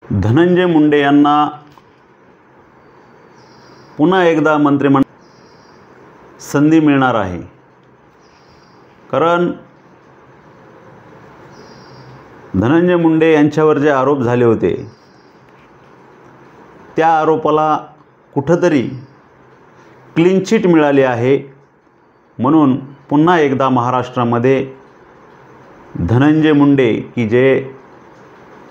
धनंजय मुंडे यांना पुन्हा एकदा मंत्रिमंडळात संधी मिळणार आहे। कारण धनंजय मुंडे यांच्यावर जे आरोप झाले होते त्या आरोपाला कुठंतरी क्लीन चिट मिळाली आहे। म्हणून पुन्हा एकदा महाराष्ट्रामध्ये धनंजय मुंडे की जे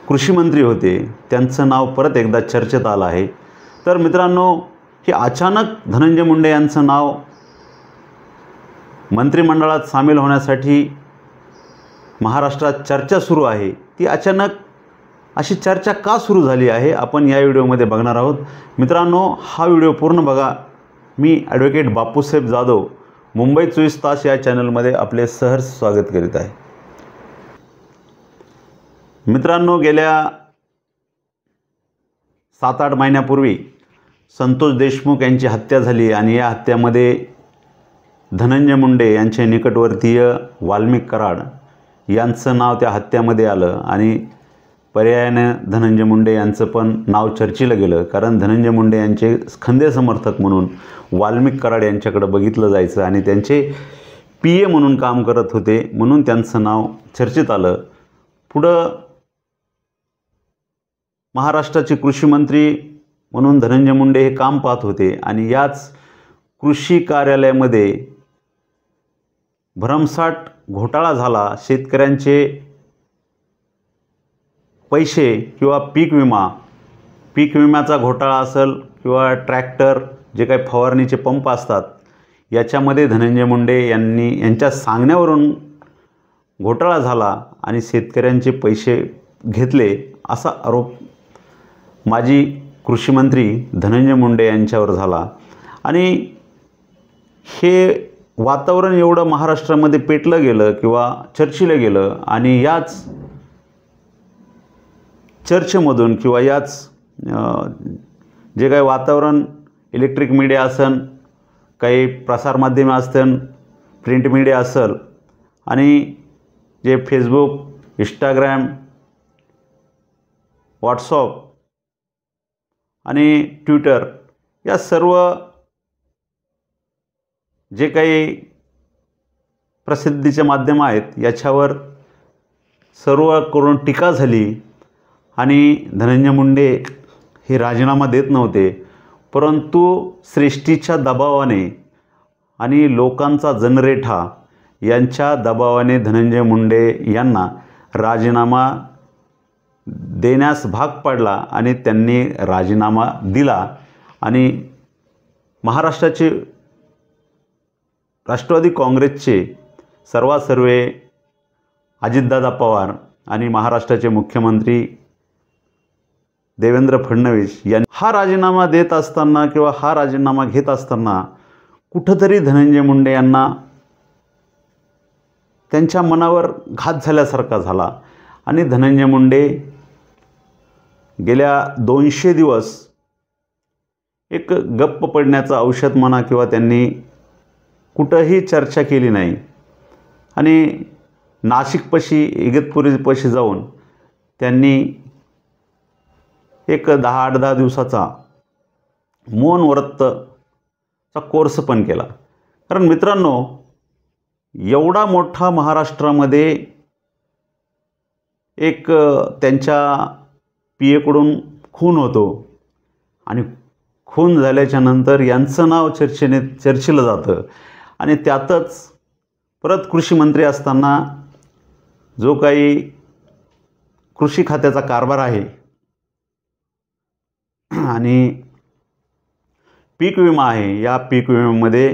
कृषी मंत्री होते त्यांचं नाव परत एकदा चर्चेत आलं आहे। तर मित्रांनो, हे अचानक धनंजय मुंडे यांचं नाव मंत्रिमंडळात सामील होण्यासाठी महाराष्ट्रात चर्चा सुरू आहे। ती अचानक अशी चर्चा का सुरू झाली आहे आपण या व्हिडिओमध्ये बघणार आहोत। मित्रांनो, हा व्हिडिओ पूर्ण बघा। मी ॲडव्होकेट बापूसाहेब जाधव मुंबई 24 तास या चॅनलमध्ये आपले सहर्ष स्वागत करीत आहे। मित्रांनो, गेल्या 7-8 महिन्यापूर्वी संतोष देशमुख यांची हत्या झाली आणि या हत्येमध्ये धनंजय मुंडे यांचे निकटवर्तीय वाल्मिक कराड यांचं नाव त्या हत्येमध्ये आलं आणि पर्यायाने धनंजय मुंडे यांचं पण नाव चर्चेला गेलं। कारण धनंजय मुंडे यांचे खंदे समर्थक म्हणून वाल्मिक कराड यांच्याकडे बघितलं जायचं आणि त्यांचे PA म्हणून काम करत होते, म्हणून त्यांचं नाव चर्चेत आलं। पुढं महाराष्ट्राचे कृषी मंत्री म्हणून धनंजय मुंडे हे काम पाहत होते आणि याच कृषी कार्यालयामध्ये भरमसाठ घोटाळा झाला। शेतकऱ्यांचे पैसे किंवा पीक विम्याचा घोटाळा असेल किंवा ट्रॅक्टर जे काही फवारणीचे पंप असतात याच्यामध्ये धनंजय मुंडे यांच्या सांगण्यावरून घोटाळा झाला आणि शेतकऱ्यांचे पैसे घेतले असा आरोप माजी कृषी मंत्री धनंजय मुंडे यांच्यावर झाला। आणि हे वातावरण एवढं महाराष्ट्रामध्ये पेटलं गेलं किंवा चर्चेला गेलं आणि याच चर्चेमधून किंवा याच जे काही वातावरण इलेक्ट्रिक मीडिया असेल, काही प्रसारमाध्यमे असतील, प्रिंट मीडिया असेल आणि जे फेसबुक, इंस्टाग्राम, व्हॉट्सअप आणि ट्विटर या सर्व जे काही प्रसिद्धीचे माध्यम आहेत याच्यावर सर्व करून टीका झाली आणि धनंजय मुंडे हे राजीनामा देत नव्हते। परंतु सृष्टीच्या दबावाने आणि लोकांचा जनरेठा यांच्या दबावाने धनंजय मुंडे यांना राजीनामा देण्यास भाग पडला आणि त्यांनी राजीनामा दिला आणि महाराष्ट्राचे राष्ट्रवादी काँग्रेसचे सर्वासर्वे अजितदादा पवार आणि महाराष्ट्राचे मुख्यमंत्री देवेंद्र फडणवीस यांनी हा राजीनामा देत असताना किंवा हा राजीनामा घेत असताना कुठंतरी धनंजय मुंडे यांना त्यांच्या मनावर घात झाल्यासारखा झाला आणि धनंजय मुंडे गेल्या 200 दिवस एक गप्प पडण्याचं औषध म्हणा किंवा त्यांनी कुठंही चर्चा केली नाही आणि नाशिकपाशी इगतपुरीपाशी जाऊन त्यांनी एक 10-8 दिवसाचा मौन व्रतचा कोर्स पण केला। कारण मित्रांनो, एवढा मोठा महाराष्ट्रामध्ये एक त्यांच्या PA कडून खून होतो आणि खून झाल्याच्या नंतर यांचं नाव चर्चेला जातं आणि त्यातच परत कृषी मंत्री असताना जो काही कृषी खात्याचा कारभार आहे आणि पीक विमा आहे, या पीक विम्यामध्ये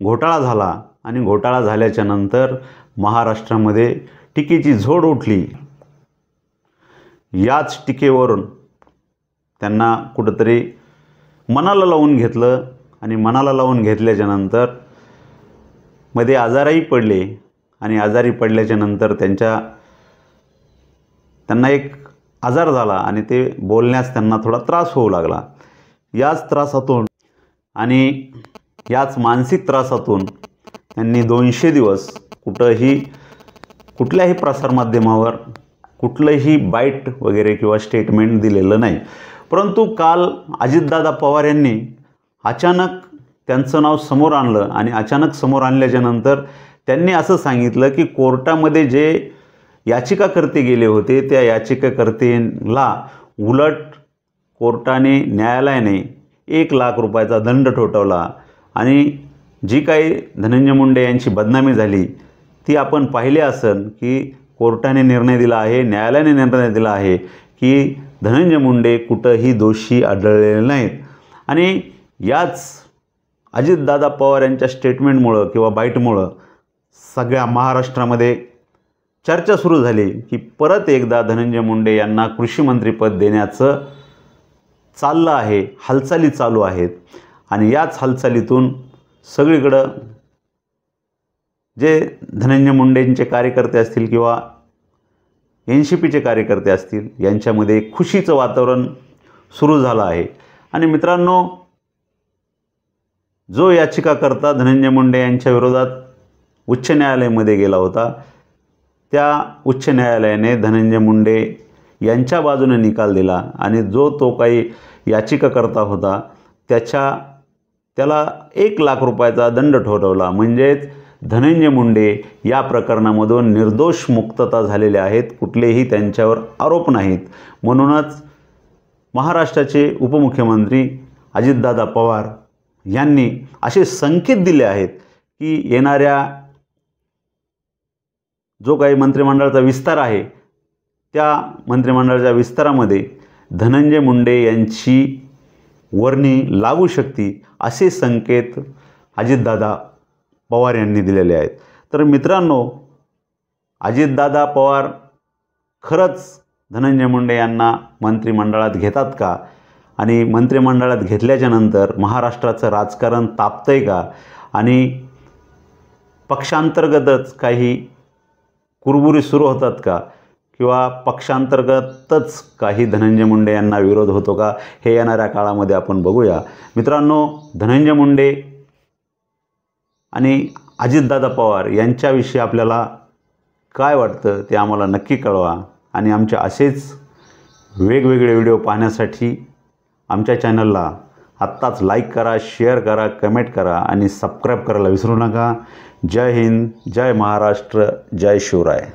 घोटाळा झाला आणि घोटाळा झाल्याच्या नंतर महाराष्ट्रामध्ये टीकेची झोड उठली। याच टीकेवरून त्यांना कुठंतरी मनाला लावून घेतलं आणि मनाला लावून घेतल्याच्या नंतर मध्ये आजारही पडले आणि आजारी पडल्याच्या नंतर त्यांना एक आजार झाला आणि ते बोलण्यास त्यांना थोडा त्रास होऊ लागला। याच त्रासातून आणि याच मानसिक त्रासातून त्यांनी 200 दिवस कुठल्याही प्रसारमाध्यमावर कुठलंही बाईट वगैरे किंवा स्टेटमेंट दिलेलं नाही. परंतु काल अजितदादा पवार यांनी अचानक त्यांचं नाव समोर आणलं आणि अचानक समोर आणल्याच्यानंतर त्यांनी असं सांगितलं की कोर्टामध्ये जे याचिकाकर्ते गेले होते त्या याचिकाकर्त्यांना उलट कोर्टाने न्यायालयाने 1 लाख रुपयाचा दंड ठोठावला आणि जी काही धनंजय मुंडे यांची बदनामी झाली ती आपण पाहिले असेल की कोर्टाने निर्णय दिला आहे, न्यायालयाने निर्णय दिला आहे की धनंजय मुंडे कुठंही दोषी आढळलेले नाहीत. आणि याच अजितदादा पवार यांच्या स्टेटमेंटमुळं किंवा बाईटमुळं सगळ्या महाराष्ट्रामध्ये चर्चा सुरू झाली की परत एकदा धनंजय मुंडे यांना कृषीमंत्रीपद देण्याचं चाललं आहे, हालचाली चालू आहेत. आणि याच हालचालीतून सगळीकडं जे धनंजय मुंडेंचे कार्यकर्ते असतील किंवा NCPचे कार्यकर्ते असतील यांच्यामध्ये खुशीचं वातावरण सुरू झालं आहे. आणि मित्रांनो, जो याचिकाकर्ता धनंजय मुंडे यांच्या विरोधात उच्च न्यायालयामध्ये गेला होता त्या उच्च न्यायालयाने धनंजय मुंडे यांच्या बाजूने निकाल दिला आणि जो तो काही याचिकाकर्ता होता त्याला 1 लाख रुपयाचा दंड ठोठावला. म्हणजेच धनंजय मुंडे या प्रकरणामधून निर्दोष मुक्तता झालेले आहेत, कुठलेही त्यांच्यावर आरोप नाहीत. म्हणूनच महाराष्ट्राचे उपमुख्यमंत्री अजितदादा पवार यांनी असे संकेत दिले आहेत की येणाऱ्या जो काही मंत्रिमंडळाचा विस्तार आहे त्या मंत्रिमंडळाच्या विस्तारामध्ये धनंजय मुंडे यांची वर्णी लागू शकते असे संकेत अजितदादा पवार यांनी दिलेले आहेत. तर मित्रांनो, अजितदादा पवार खरंच धनंजय मुंडे यांना मंत्रिमंडळात घेतात का आणि मंत्रिमंडळात घेतल्याच्यानंतर महाराष्ट्राचं राजकारण तापतंय का आणि पक्षांतर्गतच काही कुरबुरी सुरू होतात का किंवा पक्षांतर्गतच काही धनंजय मुंडे यांना विरोध होतो का हे येणाऱ्या काळामध्ये आपण बघूया. मित्रांनो, धनंजय मुंडे आणि अजितदादा पवार यांच्याविषयी आपल्याला काय वाटतं ते आम्हाला नक्की कळवा आणि आमचे असेच वेगवेगळे व्हिडिओ पाहण्यासाठी आमच्या चॅनलला आत्ताच लाईक करा, शेअर करा, कमेंट करा आणि सबस्क्राईब करायला विसरू नका. जय हिंद, जय महाराष्ट्र, जय शिवराय.